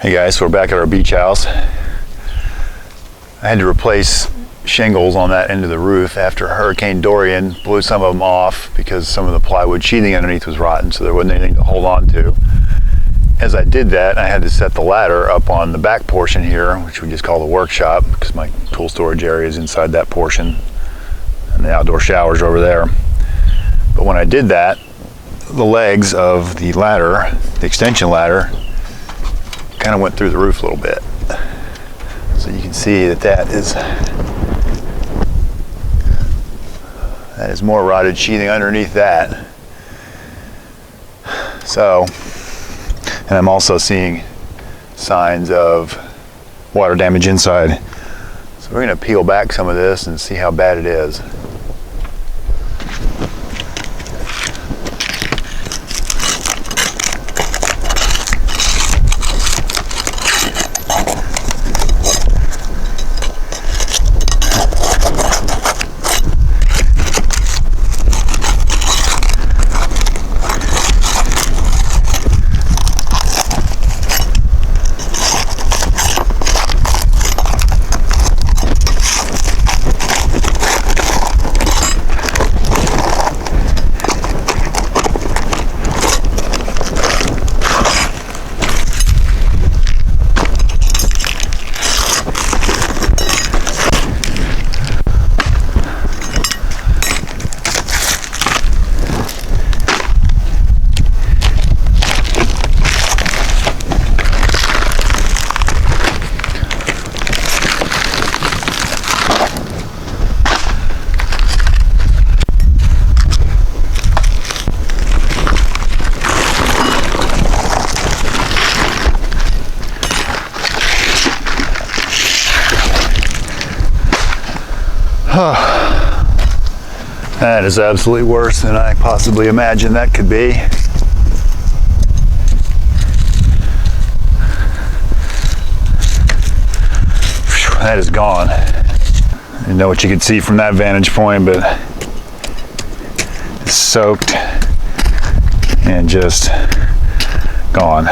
Hey guys, so we're back at our beach house. I had to replace shingles on that end of the roof after Hurricane Dorian blew some of them off because some of the plywood sheathing underneath was rotten, so there wasn't anything to hold on to. As I did that, I had to set the ladder up on the back portion here, which we just call the workshop because my tool storage area is inside that portion and the outdoor showers are over there. But when I did that, the legs of the ladder, the extension ladder, kind of went through the roof a little bit. So you can see that is more rotted sheathing underneath that. So, and I'm also seeing signs of water damage inside. So we're going to peel back some of this and see how bad it is. That is absolutely worse than I possibly imagined that could be. That is gone. I didn't know what you could see from that vantage point, but it's soaked and just gone.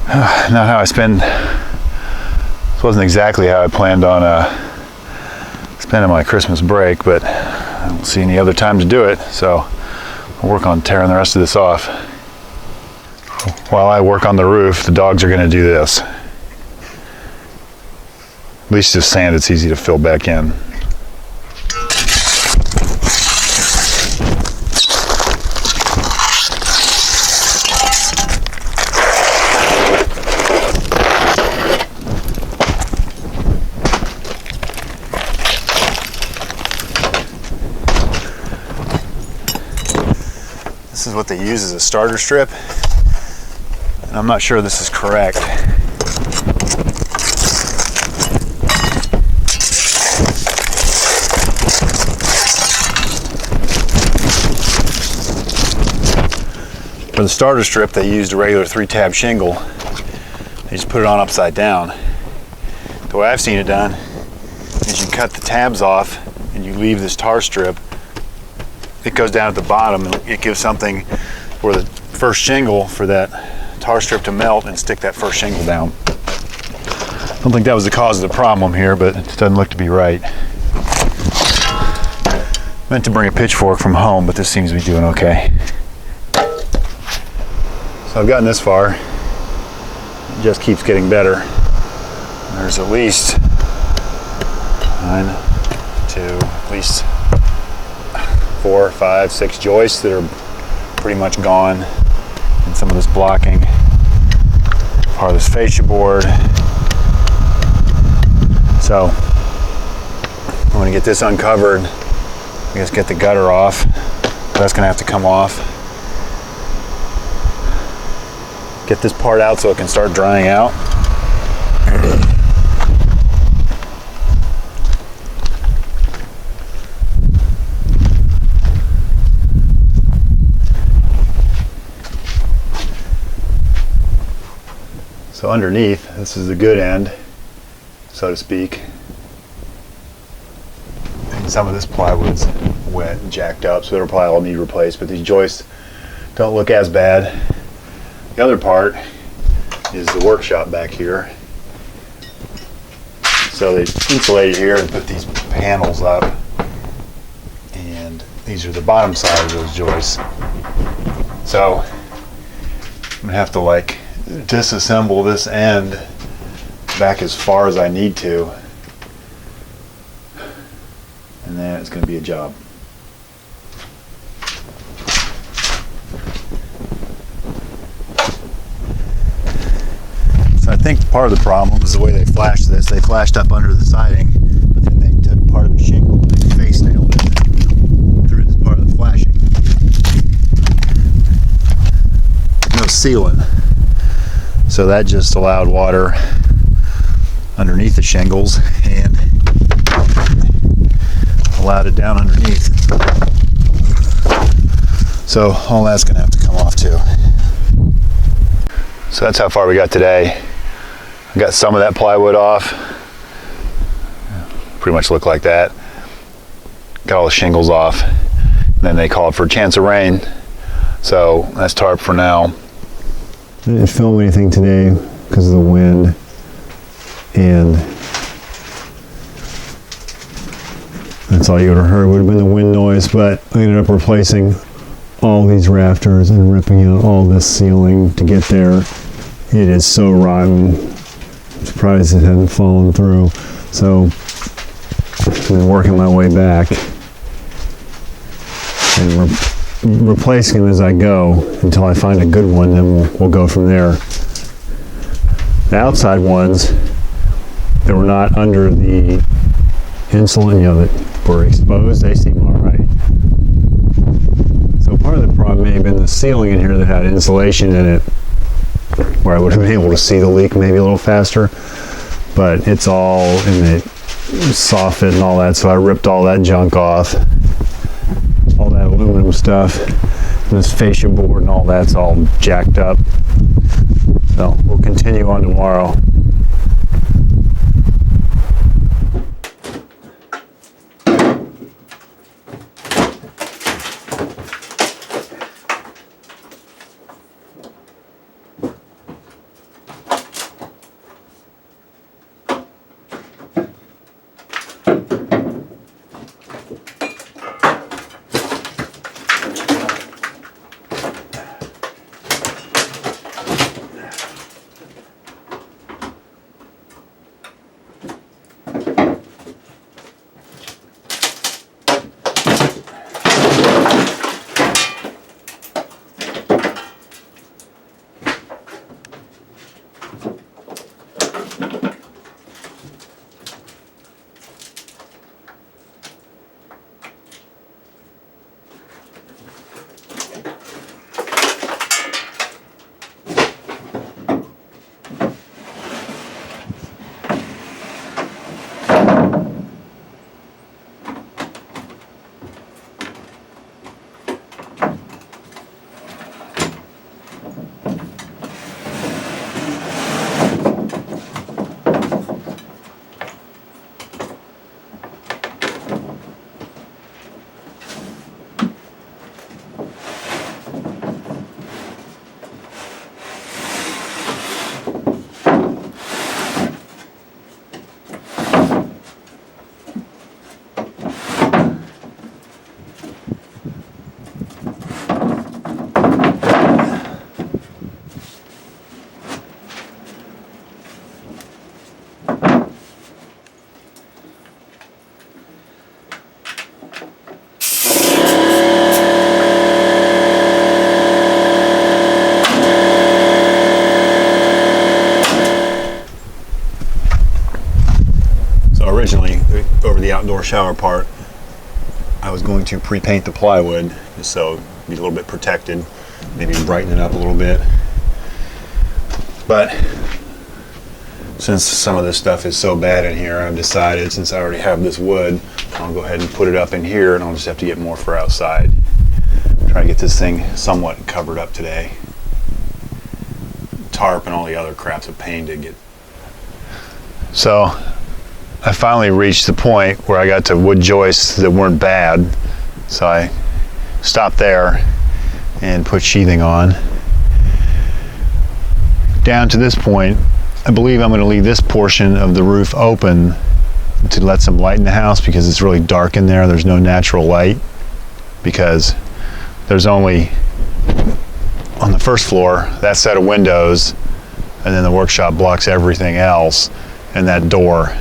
Not how I spend. This wasn't exactly how I planned on spending my Christmas break, but I don't see any other time to do it, so I'll work on tearing the rest of this off. While I work on the roof, the dogs are going to do this. At least it's sand, it's easy to fill back in. This is what they use as a starter strip, and I'm not sure this is correct. For the starter strip, they used a regular 3-tab shingle. They just put it on upside down. The way I've seen it done is you cut the tabs off and you leave this tar strip. It goes down at the bottom and it gives something for the first shingle for that tar strip to melt and stick that first shingle down. I don't think that was the cause of the problem here, but it doesn't look to be right. Meant to bring a pitchfork from home, but this seems to be doing okay. So I've gotten this far. It just keeps getting better. There's at least at least 4, 5, 6 joists that are pretty much gone, and some of this blocking, part of this fascia board. So I'm going to get this uncovered. I guess get the gutter off. That's going to have to come off. Get this part out so it can start drying out. So underneath, this is the good end, so to speak. And some of this plywood's wet and jacked up, so it'll probably all need replaced, but these joists don't look as bad. The other part is the workshop back here. So they insulated here and put these panels up, and these are the bottom side of those joists. So I'm gonna have to like disassemble this end back as far as I need to, and then it's gonna be a job. So I think part of the problem is the way they flashed this. They flashed up under the siding, but then they took part of the shingle and they face nailed it through this part of the flashing. No sealing. So that just allowed water underneath the shingles and allowed it down underneath. So all that's gonna have to come off too. So that's how far we got today. I got some of that plywood off. Pretty much look like that. Got all the shingles off. And then they called for a chance of rain. So that's tarp for now. I didn't film anything today because of the wind, and that's all you would have heard would have been the wind noise, but I ended up replacing all these rafters and ripping out all this ceiling to get there. It is so rotten. I'm surprised it hadn't fallen through. So I've been working my way back and replacing them as I go until I find a good one, then we'll go from there. The outside ones that were not under the insulation, that were exposed, they seem all right. So part of the problem may have been the ceiling in here that had insulation in it, where I would have been able to see the leak maybe a little faster, but it's all in the soffit and all that, so I ripped all that junk off. All that aluminum stuff, and this fascia board and all that's all jacked up. So we'll continue on tomorrow. Originally, over the outdoor shower part, I was going to pre-paint the plywood just so it'd be a little bit protected, maybe brighten it up a little bit. But since some of this stuff is so bad in here, I've decided, since I already have this wood, I'll go ahead and put it up in here, and I'll just have to get more for outside. Try to get this thing somewhat covered up today. Tarp and all the other crap's a pain to get. So I finally reached the point where I got to wood joists that weren't bad, so I stopped there and put sheathing on. down to this point, I believe I'm going to leave this portion of the roof open to let some light in the house because it's really dark in there. There's no natural light because there's only, on the first floor, that set of windows, and then the workshop blocks everything else, and that door.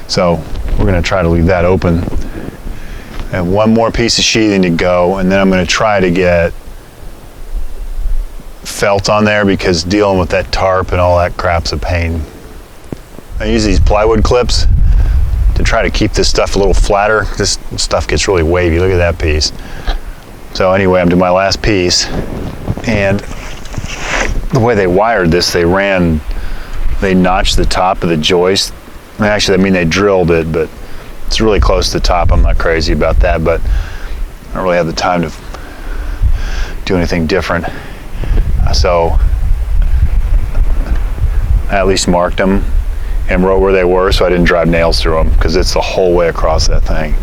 So we're going to try to leave that open. I have one more piece of sheathing to go, and then I'm going to try to get felt on there because dealing with that tarp and all that crap's a pain. I use these plywood clips to try to keep this stuff a little flatter. This stuff gets really wavy. Look at that piece. So anyway, I'm doing my last piece, and the way they wired this, they notched the top of the joist. Actually, I mean, they drilled it, but it's really close to the top. I'm not crazy about that, but I don't really have the time to do anything different. So I at least marked them and wrote where they were so I didn't drive nails through them because it's the whole way across that thing.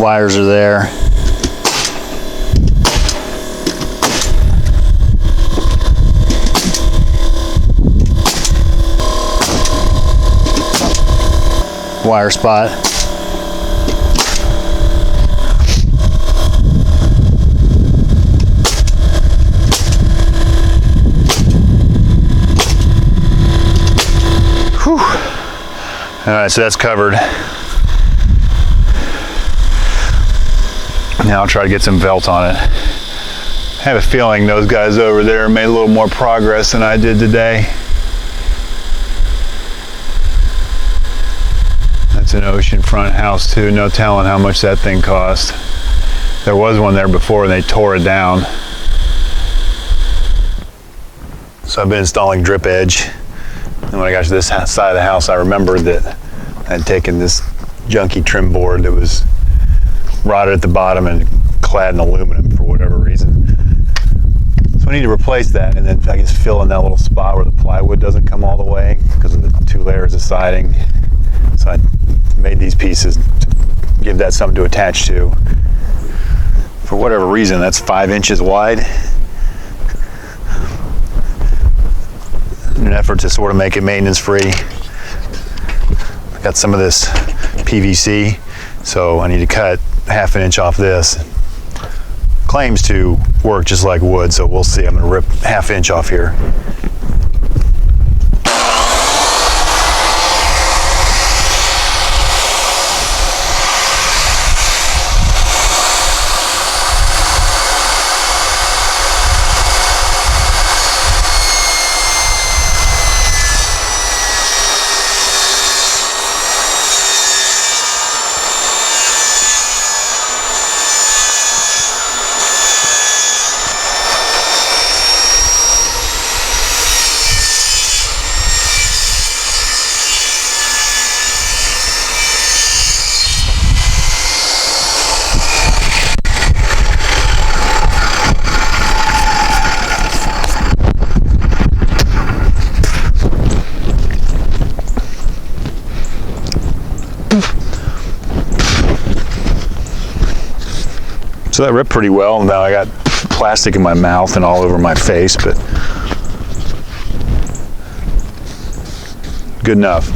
Wires are there. Wire spot. Whew. All right, so that's covered. Now I'll try to get some felt on it. I have a feeling those guys over there made a little more progress than I did today. That's an oceanfront house too. No telling how much that thing cost. There was one there before and they tore it down. So I've been installing drip edge. And when I got to this side of the house, I remembered that I had taken this junky trim board that was rotted at the bottom and clad in aluminum for whatever reason. So I need to replace that and then I guess fill in that little spot where the plywood doesn't come all the way because of the 2 layers of siding. So I made these pieces to give that something to attach to. For whatever reason, that's 5 inches wide. In an effort to sort of make it maintenance free. I got some of this PVC, so I need to cut 1/2 inch off this. Claims to work just like wood, so we'll see. I'm going to rip 1/2 inch off here. So that ripped pretty well. Now I got plastic in my mouth and all over my face, but good enough.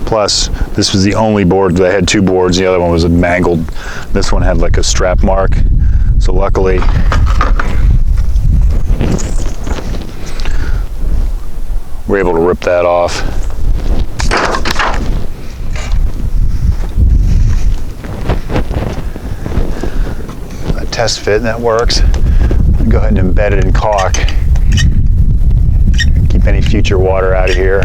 Plus, this was the only board. I had 2 boards. The other one was mangled. This one had like a strap mark. So luckily, we're able to rip that off. Test fit and that works. Go ahead and embed it in caulk. Keep any future water out of here.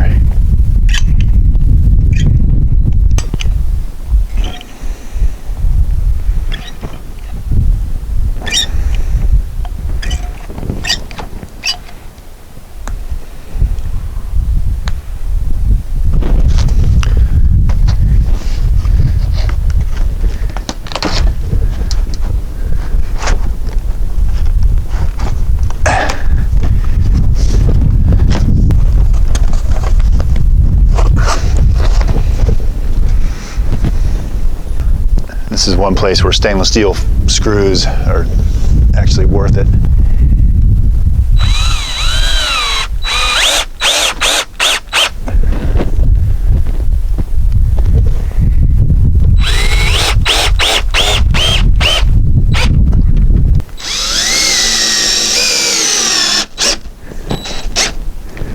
this is one place where stainless steel screws are actually worth it.